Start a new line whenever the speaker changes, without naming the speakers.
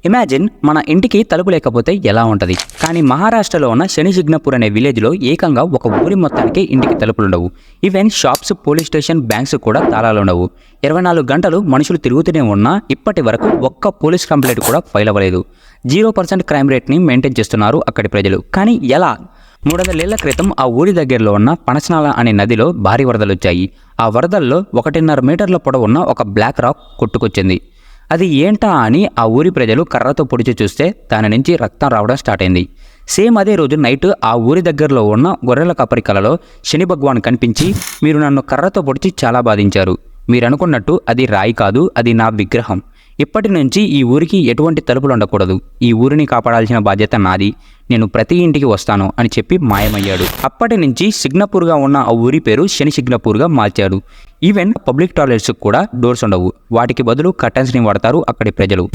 Imagine మన ఇంటికి తలుపు లేకపోతే ఎలా ఉంటుంది. కానీ మహారాష్ట్రలో ఉన్న శనిజిగ్నపూర్ అనే విలేజ్లో ఏకంగా ఒక ఊరి మొత్తానికి ఇంటికి తలుపులుండవు. Even shops, police station, banks కూడా తాళాలుండవు. 24 గంటలు మనుషులు తిరుగుతూనే ఉన్నా ఇప్పటి వరకు ఒక్క పోలీస్ కంప్లైంట్ కూడా ఫైల్ అవ్వలేదు. 0% క్రైమ్ రేట్ని మెయింటైన్ చేస్తున్నారు అక్కడి ప్రజలు. కానీ ఎలా? 300 ఏళ్ల క్రితం ఆ ఊరి దగ్గరలో ఉన్న పనసనాల అనే నదిలో భారీ వరదలు వచ్చాయి. ఆ వరదల్లో 1.5 మీటర్ల పొడవున్న ఒక బ్లాక్ రాక్ కొట్టుకొచ్చింది. అది ఏంటా అని ఆ ఊరి ప్రజలు కర్రతో పొడిచి చూస్తే దాని నుంచి రక్తం రావడం స్టార్ట్ అయింది. సేమ్ అదే రోజు నైట్ ఆ ఊరి దగ్గరలో ఉన్న గొర్రెల కాపరి కలలో శని భగవాన్ కనిపించి, మీరు నన్ను కర్రతో పొడిచి చాలా బాధించారు. మీరు అనుకున్నట్టు అది రాయి కాదు, అది నా విగ్రహం. ఇప్పటి నుంచి ఈ ఊరికి ఎటువంటి తలుపులు ఉండకూడదు. ఈ ఊరిని కాపాడాల్సిన బాధ్యత నాది. నేను ప్రతి ఇంటికి వస్తాను అని చెప్పి మాయమయ్యాడు. అప్పటి నుంచి సిగ్నపూర్గా ఉన్న ఆ ఊరి పేరు శని సిగ్నపూర్గా మార్చాడు. ఈవెన్ పబ్లిక్ టాయిలెట్స్కి కూడా డోర్స్ ఉండవు. వాటికి బదులు కర్టన్స్ని వాడతారు అక్కడి ప్రజలు.